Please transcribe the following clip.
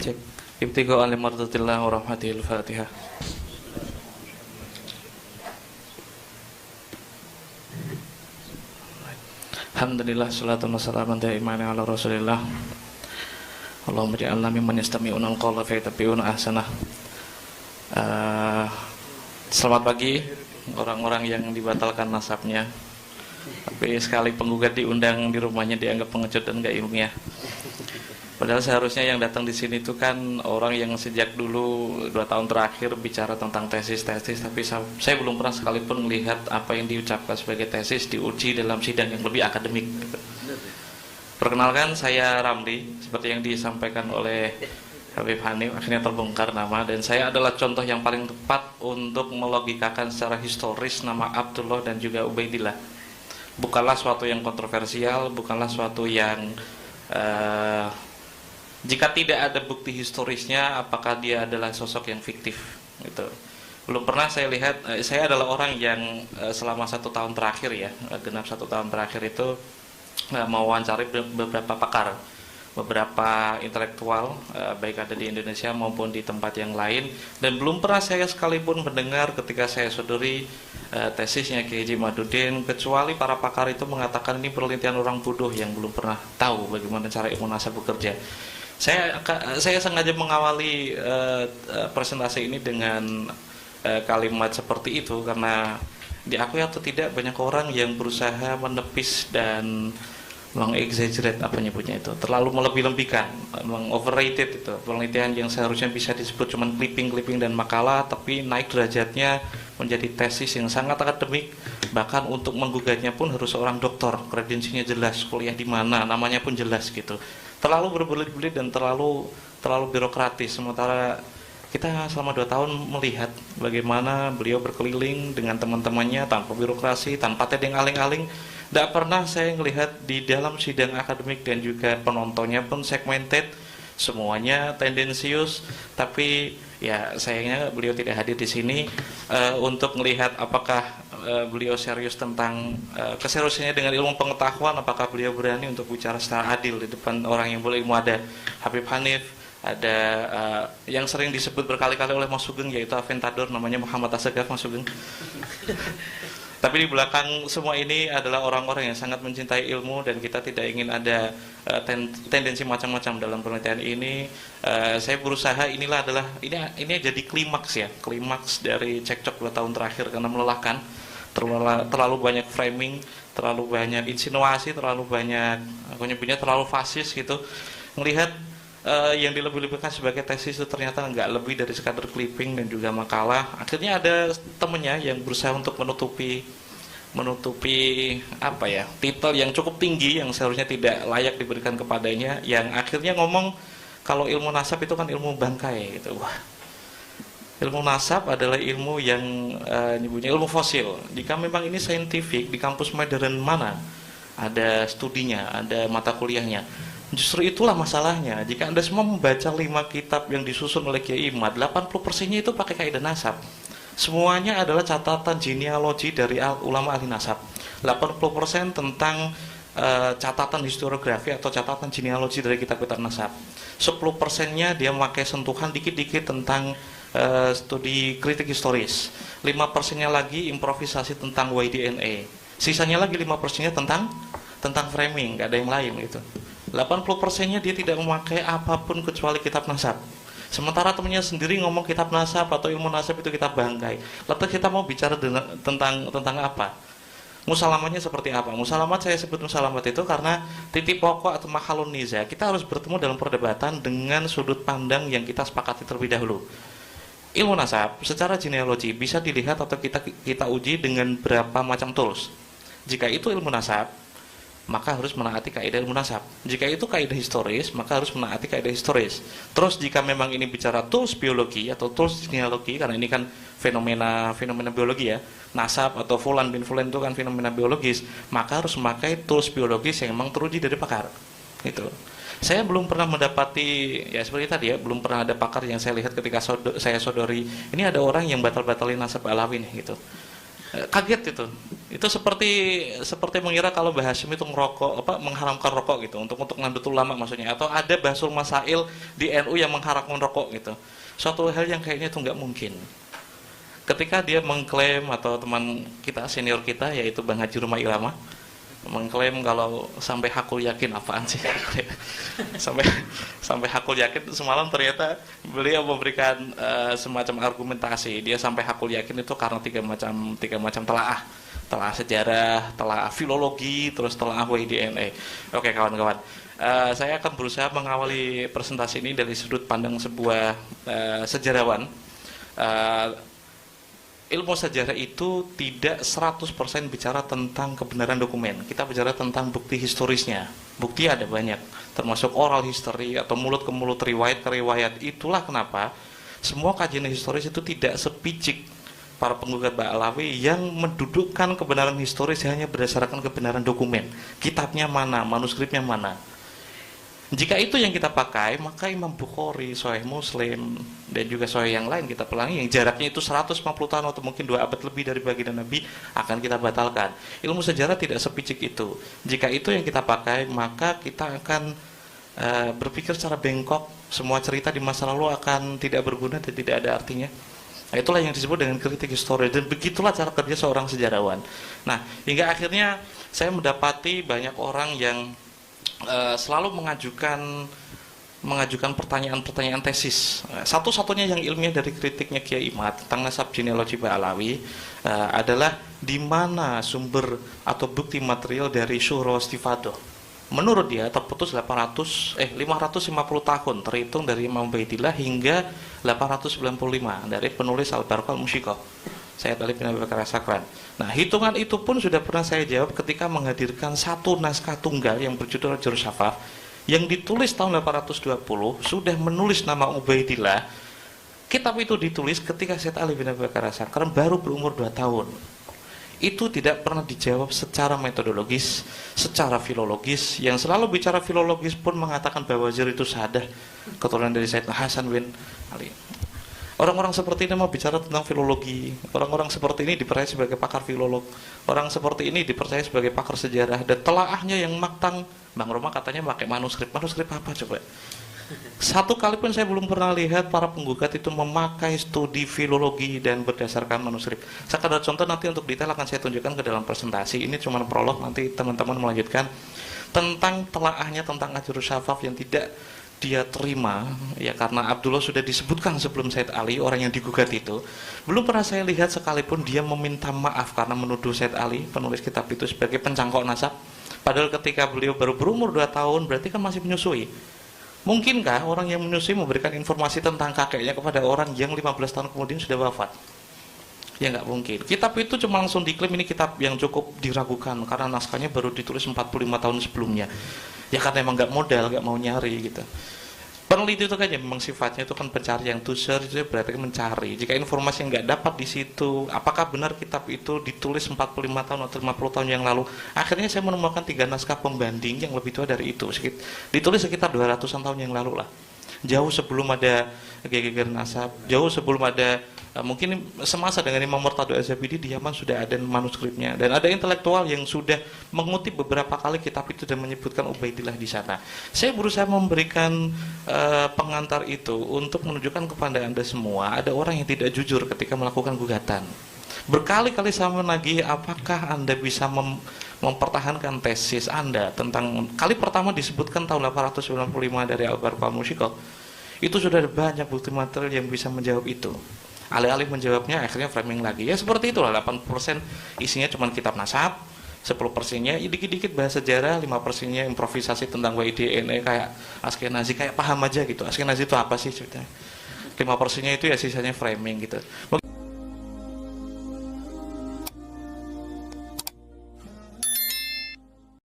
Cek. Ibtigha'an limardhatillah wa rahmatihil Fatihah. Alhamdulillah, salatu wassalamu ala Rasulillah. Allahumma ja'alna mimman yastami'una al-qawla fayattabi'una ahsanah. Selamat pagi orang-orang yang dibatalkan nasabnya, tapi sekali penggugat diundang di rumahnya dianggap pengecut dan gak ilmiah. Padahal seharusnya yang datang di sini itu kan orang yang sejak dulu 2 tahun terakhir bicara tentang tesis, tapi saya belum pernah sekalipun melihat apa yang diucapkan sebagai tesis diuji dalam sidang yang lebih akademik. Perkenalkan, saya Ramli, seperti yang disampaikan oleh Habib Hanif, akhirnya terbongkar nama, dan saya adalah contoh yang paling tepat untuk melogikakan secara historis nama Abdullah dan juga Ubaidillah. Bukanlah suatu yang kontroversial, bukanlah suatu yang jika tidak ada bukti historisnya, apakah dia adalah sosok yang fiktif gitu. Belum pernah saya lihat, saya adalah orang yang selama 1 tahun terakhir ya, genap 1 tahun terakhir itu mewawancari beberapa pakar, beberapa intelektual, baik ada di Indonesia maupun di tempat yang lain, dan belum pernah saya sekalipun mendengar ketika saya sodori tesisnya Kiai Haji Madudin, kecuali para pakar itu mengatakan ini penelitian orang bodoh yang belum pernah tahu bagaimana cara ilmu nasab bekerja. Saya sengaja mengawali presentasi ini dengan kalimat seperti itu karena diakui atau tidak banyak orang yang berusaha menepis dan mengexaggerate, apa nyebutnya itu, terlalu melebih-lebihkan, overrated itu penelitian yang seharusnya bisa disebut cuma clipping dan makalah, tapi naik derajatnya menjadi tesis yang sangat akademik. Bahkan untuk menggugatnya pun harus seorang doktor, kredensinya jelas, kuliah di mana, namanya pun jelas gitu. Terlalu berbelit-belit dan terlalu birokratis. Sementara kita selama 2 tahun melihat bagaimana beliau berkeliling dengan teman-temannya tanpa birokrasi, tanpa tedeng aling-aling. Tidak pernah saya melihat di dalam sidang akademik dan juga penontonnya pun segmented, semuanya tendensius. Tapi ya sayangnya beliau tidak hadir di sini untuk melihat apakah beliau serius tentang keseriusannya dengan ilmu pengetahuan, apakah beliau berani untuk bicara secara adil di depan orang yang berilmu. Ada Habib Hanif, ada yang sering disebut berkali-kali oleh Mas Sugeng, yaitu Aventador, namanya Muhammad Asegaf, Mas Sugeng. Tapi di belakang semua ini adalah orang-orang yang sangat mencintai ilmu, dan kita tidak ingin ada tendensi macam-macam dalam penelitian ini. Saya berusaha, ini jadi klimaks dari cekcok 2 tahun terakhir karena melelahkan, terlalu banyak framing, terlalu banyak insinuasi, terlalu banyak, aku nyebutnya terlalu fasis gitu. Melihat yang dilebih-lebihkan sebagai tesis itu ternyata nggak lebih dari sekadar clipping dan juga makalah. Akhirnya ada temennya yang berusaha untuk menutupi apa ya, titel yang cukup tinggi yang seharusnya tidak layak diberikan kepadanya, yang akhirnya ngomong kalau ilmu nasab itu kan ilmu bangkai gitu. Wah, ilmu nasab adalah ilmu yang nyebutnya ilmu fosil. Jika memang ini saintifik, di kampus modern mana ada studinya, ada mata kuliahnya. Justru itulah masalahnya. Jika Anda semua membaca 5 kitab yang disusun oleh Kiai Imad, 80%-nya itu pakai kaidah nasab. Semuanya adalah catatan genealogi dari ulama ahli nasab. 80% tentang catatan historiografi atau catatan genealogi dari kitab-kitab nasab. 10%-nya dia memakai sentuhan dikit-dikit tentang studi kritik historis. 5%-nya lagi improvisasi tentang YDNA. Sisanya lagi 5%-nya tentang framing, gak ada yang lain gitu. 80%-nya dia tidak memakai apapun kecuali kitab nasab. Sementara temannya sendiri ngomong kitab nasab atau ilmu nasab itu kitab bangkai. Lalu kita mau bicara tentang apa? Musalamatnya seperti apa? Musalamat, saya sebut musalamat itu karena titik pokok atau mahalun niza. Kita harus bertemu dalam perdebatan dengan sudut pandang yang kita sepakati terlebih dahulu. Ilmu nasab secara genealogi bisa dilihat atau kita uji dengan berapa macam tools. Jika itu ilmu nasab, maka harus menaati kaidah ilmu nasab. Jika itu kaidah historis, maka harus menaati kaidah historis. Terus jika memang ini bicara tools biologi atau tools genealogi, karena ini kan fenomena biologi ya, nasab atau fulan bin fulan itu kan fenomena biologis, maka harus memakai tools biologis yang memang teruji dari pakar. Itu. Saya belum pernah mendapati, ya seperti tadi ya, belum pernah ada pakar yang saya lihat ketika saya sodori, ini ada orang yang batal-batalin nasab Alawi nih gitu. Kaget itu seperti mengira kalau Mbah Hashim itu ngerokok, mengharamkan rokok gitu untuk Nahdlatul Ulama maksudnya, atau ada Bahasul Masail di NU yang mengharamkan rokok gitu. Suatu hal yang kayaknya itu nggak mungkin. Ketika dia mengklaim, atau teman kita senior kita yaitu Bang Haji Rumah Irama mengklaim kalau sampai hakul yakin, apaan sih sampai hakul yakin, semalam ternyata beliau memberikan semacam argumentasi. Dia sampai hakul yakin itu karena tiga macam telaah sejarah, telaah filologi, terus telaah WIDNE. Oke kawan-kawan, saya akan berusaha mengawali presentasi ini dari sudut pandang sebuah sejarawan. Ilmu sejarah itu tidak 100% bicara tentang kebenaran dokumen. Kita bicara tentang bukti historisnya. Bukti ada banyak, termasuk oral history atau mulut ke mulut, riwayat ke riwayat. Itulah kenapa semua kajian historis itu tidak sepicik para penggugat Ba'alawi yang mendudukkan kebenaran historis hanya berdasarkan kebenaran dokumen. Kitabnya mana, manuskripnya mana. Jika itu yang kita pakai, maka Imam Bukhari, Sahih Muslim, dan juga Sahih yang lain kita pelangi yang jaraknya itu 150 tahun atau mungkin 2 abad lebih dari baginda Nabi akan kita batalkan. Ilmu sejarah tidak sepicik itu. Jika itu yang kita pakai, maka kita akan berpikir secara bengkok. Semua cerita di masa lalu akan tidak berguna dan tidak ada artinya. Nah, itulah yang disebut dengan kritik histori, dan begitulah cara kerja seorang sejarawan. Nah, hingga akhirnya saya mendapati banyak orang yang selalu mengajukan pertanyaan-pertanyaan tesis. Satu-satunya yang ilmiah dari kritiknya Kiai Imad tentang nasab genealogi Ba'alawi adalah di mana sumber atau bukti material dari Syuhra Istifadah. Menurut dia terputus 550 tahun terhitung dari Imam Ubaidillah hingga 895 dari penulis Al-Barqah Al-Musyiqah, Sayyid Ali bin Abi Bakar As-Sakran. Nah, hitungan itu pun sudah pernah saya jawab ketika menghadirkan satu naskah tunggal yang berjudul Jurus Syafaf yang ditulis tahun 820, sudah menulis nama Ubaidillah. Kitab itu ditulis ketika Sayyid Ali bin Abi Bakar As-Sakran baru berumur 2 tahun. Itu tidak pernah dijawab secara metodologis, secara filologis. Yang selalu bicara filologis pun mengatakan bahwa Wazir itu Sadah, keturunan dari Sayyid Hasan bin Ali. Orang-orang seperti ini mau bicara tentang filologi. Orang-orang seperti ini dipercaya sebagai pakar filolog. Orang seperti ini dipercaya sebagai pakar sejarah. Dan telaahnya yang maktang. Bang Roma katanya pakai manuskrip. Manuskrip apa coba? Satu kali pun saya belum pernah lihat para penggugat itu memakai studi filologi dan berdasarkan manuskrip. Sekadar contoh, nanti untuk detail akan saya tunjukkan ke dalam presentasi. Ini cuma prolog, nanti teman-teman melanjutkan tentang telaahnya tentang Jurus Syafaf yang tidak dia terima, ya karena Abdullah sudah disebutkan sebelum Sayyid Ali, orang yang digugat itu. Belum pernah saya lihat sekalipun dia meminta maaf karena menuduh Sayyid Ali, penulis kitab itu, sebagai pencangkok nasab. Padahal ketika beliau baru berumur 2 tahun, berarti kan masih menyusui. Mungkinkah orang yang menyusui memberikan informasi tentang kakeknya kepada orang yang 15 tahun kemudian sudah wafat? Ya nggak mungkin. Kitab itu cuma langsung diklaim ini kitab yang cukup diragukan karena naskahnya baru ditulis 45 tahun sebelumnya. Ya karena emang nggak modal, nggak mau nyari gitu. Peneliti itu kan ya memang sifatnya itu kan pencari, yang to search itu berarti mencari. Jika informasi yang nggak dapat di situ, apakah benar kitab itu ditulis 45 tahun atau 50 tahun yang lalu? Akhirnya saya menemukan 3 naskah pembanding yang lebih tua dari itu. Ditulis sekitar 200-an tahun yang lalu lah. Jauh sebelum ada geger nasab, jauh sebelum ada mungkin semasa dengan Imam Murtado Az-Zabidi di Yaman sudah ada manuskripnya, dan ada intelektual yang sudah mengutip beberapa kali kitab itu dan menyebutkan Ubaidillah di sana. Saya berusaha memberikan pengantar itu untuk menunjukkan kepada Anda semua ada orang yang tidak jujur ketika melakukan gugatan. Berkali-kali saya menagih, apakah Anda bisa mempertahankan tesis Anda tentang kali pertama disebutkan tahun 895 dari Al-Barqah Al-Musyiqah. Itu sudah ada banyak bukti material yang bisa menjawab itu. Alih-alih menjawabnya akhirnya framing lagi. Ya seperti itulah, 80% isinya cuma kitab nasab, 10%-nya dikit-dikit bahasa sejarah, 5%-nya improvisasi tentang WIDNE kayak Askenazi, kayak paham aja gitu. Askenazi itu apa sih ceritanya? 5%-nya itu ya sisanya framing gitu.